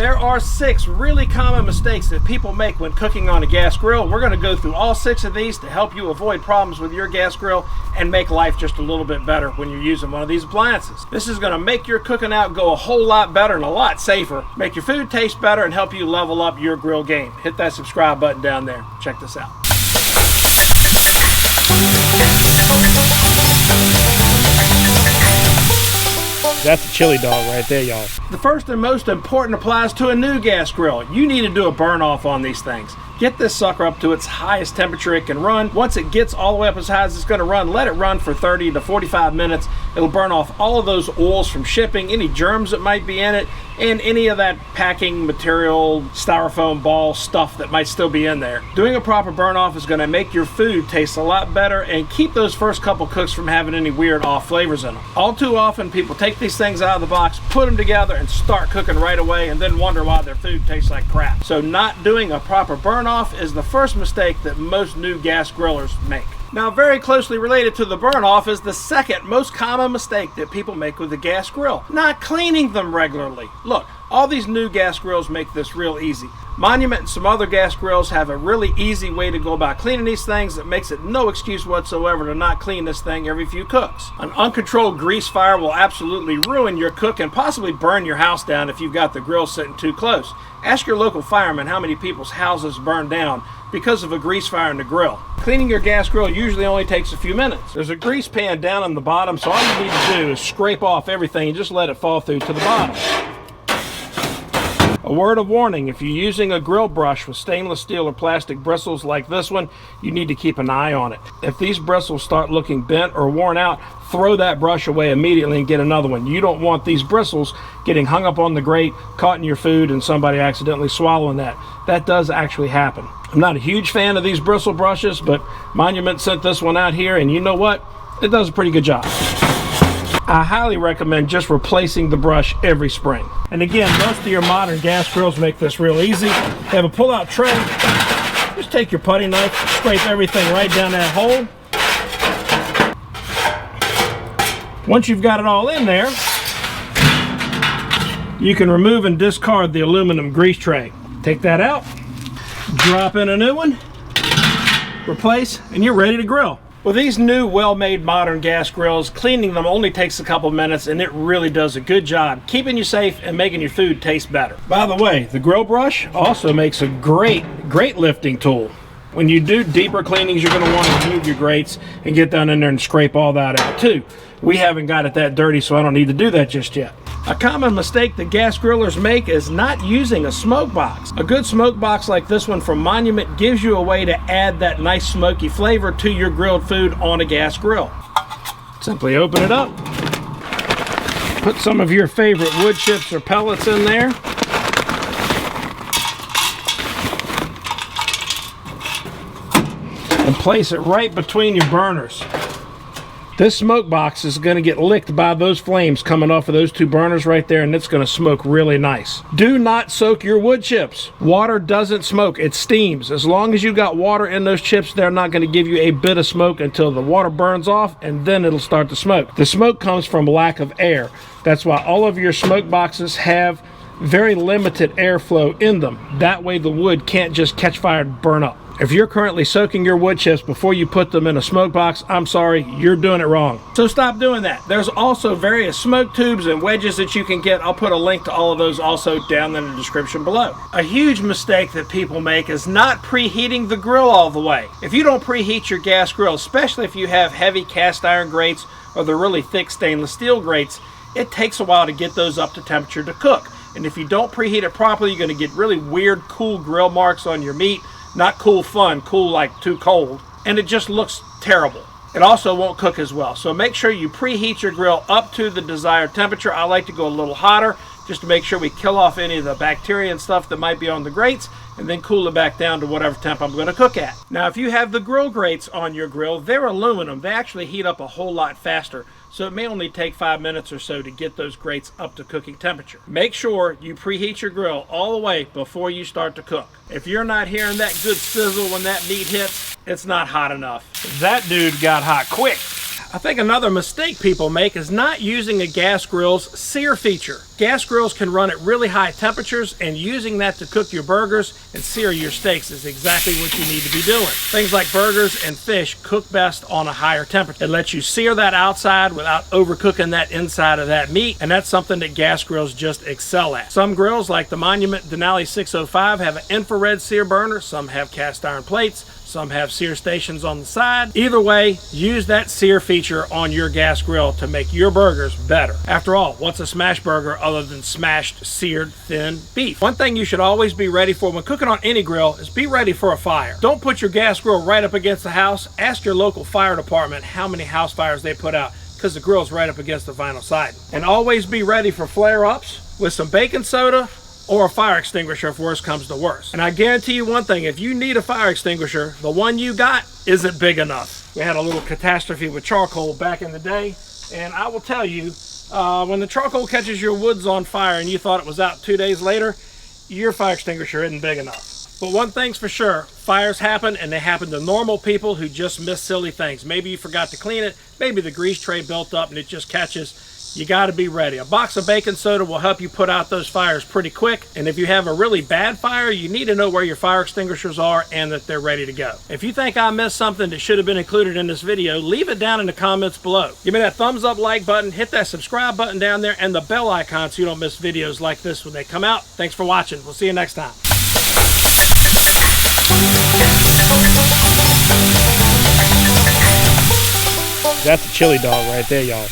There are 6 really common mistakes that people make when cooking on a gas grill. We're going to go through all 6 of these to help you avoid problems with your gas grill and make life just a little bit better when you're using one of these appliances. This is going to make your cooking out go a whole lot better and a lot safer, make your food taste better, and help you level up your grill game. Hit that subscribe button down there. Check this out. That's a chili dog right there, y'all. The first and most important applies to a new gas grill. You need to do a burn off on these things. Get this sucker up to its highest temperature it can run. Once it gets all the way up as high as it's going to run, let it run for 30 to 45 minutes. It'll burn off all of those oils from shipping, any germs that might be in it, and any of that packing material, styrofoam ball stuff that might still be in there. Doing a proper burn off is going to make your food taste a lot better and keep those first couple cooks from having any weird off flavors in them. All too often people take these things out of the box, put them together, and start cooking right away and then wonder why their food tastes like crap. So not doing a proper burn off is the first mistake that most new gas grillers make. Now, very closely related to the burn off is the second most common mistake that people make with the gas grill: not cleaning them regularly. Look, all these new gas grills make this real easy. Monument and some other gas grills have a really easy way to go about cleaning these things that makes it no excuse whatsoever to not clean this thing every few cooks. An uncontrolled grease fire will absolutely ruin your cook and possibly burn your house down if you've got the grill sitting too close. Ask your local fireman how many people's houses burn down because of a grease fire in the grill. Cleaning your gas grill usually only takes a few minutes. There's a grease pan down on the bottom, so all you need to do is scrape off everything and just let it fall through to the bottom. A word of warning: if you're using a grill brush with stainless steel or plastic bristles like this one, you need to keep an eye on it. If these bristles start looking bent or worn out, throw that brush away immediately and get another one. You don't want these bristles getting hung up on the grate, caught in your food, and somebody accidentally swallowing that. That does actually happen. I'm not a huge fan of these bristle brushes, but Monument sent this one out here, and you know what? It does a pretty good job. I highly recommend just replacing the brush every spring. And again, most of your modern gas grills make this real easy. They have a pull-out tray. Just take your putty knife, scrape everything right down that hole. Once you've got it all in there, you can remove and discard the aluminum grease tray. Take that out, drop in a new one, replace, and you're ready to grill. With these new well-made modern gas grills, cleaning them only takes a couple minutes, and it really does a good job keeping you safe and making your food taste better. By the way, the grill brush also makes a great lifting tool. When you do deeper cleanings, you're going to want to remove your grates and get down in there and scrape all that out too. We haven't got it that dirty, so I don't need to do that just yet. A common mistake that gas grillers make is not using a smoke box. A good smoke box like this one from Monument gives you a way to add that nice smoky flavor to your grilled food on a gas grill. Simply open it up, put some of your favorite wood chips or pellets in there, and place it right between your burners. This smoke box is going to get licked by those flames coming off of those two burners right there, and it's going to smoke really nice. Do not soak your wood chips. Water doesn't smoke, it steams. As long as you got water in those chips, they're not going to give you a bit of smoke until the water burns off, and then it'll start to smoke. The smoke comes from lack of air. That's why all of your smoke boxes have very limited airflow in them. That way the wood can't just catch fire and burn up. If you're currently soaking your wood chips before you put them in a smoke box, I'm sorry, you're doing it wrong. So stop doing that. There's also various smoke tubes and wedges that you can get. I'll put a link to all of those also down in the description below. A huge mistake that people make is not preheating the grill all the way. If you don't preheat your gas grill, especially if you have heavy cast iron grates or the really thick stainless steel grates, it takes a while to get those up to temperature to cook. And if you don't preheat it properly, you're going to get really weird, cool grill marks on your meat. Not cool fun, cool like too cold, and it just looks terrible. It also won't cook as well. So make sure you preheat your grill up to the desired temperature. I like to go a little hotter just to make sure we kill off any of the bacteria and stuff that might be on the grates, and then cool it back down to whatever temp I'm going to cook at. Now, if you have the grill grates on your grill, they're aluminum. They actually heat up a whole lot faster. So it may only take 5 minutes or so to get those grates up to cooking temperature. Make sure you preheat your grill all the way before you start to cook. If you're not hearing that good sizzle when that meat hits, it's not hot enough. That dude got hot quick. I think another mistake people make is not using a gas grill's sear feature. Gas grills can run at really high temperatures, and using that to cook your burgers and sear your steaks is exactly what you need to be doing. Things like burgers and fish cook best on a higher temperature. It lets you sear that outside without overcooking that inside of that meat, and that's something that gas grills just excel at. Some grills, like the Monument Denali 605, have an infrared sear burner. Some have cast iron plates. Some have sear stations on the side. Either way, use that sear feature on your gas grill to make your burgers better. After all, what's a smash burger other than smashed, seared, thin beef? One thing you should always be ready for when cooking on any grill is be ready for a fire. Don't put your gas grill right up against the house. Ask your local fire department how many house fires they put out, because the grill's right up against the vinyl siding. And always be ready for flare-ups with some baking soda or a fire extinguisher if worse comes to worse. And I guarantee you one thing, if you need a fire extinguisher, the one you got isn't big enough. We had a little catastrophe with charcoal back in the day, and I will tell you, when the charcoal catches your woods on fire and you thought it was out 2 days later, your fire extinguisher isn't big enough. But one thing's for sure, fires happen, and they happen to normal people who just miss silly things. Maybe you forgot to clean it, maybe the grease tray built up and it just catches. You got to be ready. A box of baking soda will help you put out those fires pretty quick. And if you have a really bad fire, you need to know where your fire extinguishers are and that they're ready to go. If you think I missed something that should have been included in this video, leave it down in the comments below. Give me that thumbs up like button, hit that subscribe button down there, and the bell icon so you don't miss videos like this when they come out. Thanks for watching. We'll see you next time. That's a chili dog right there, y'all.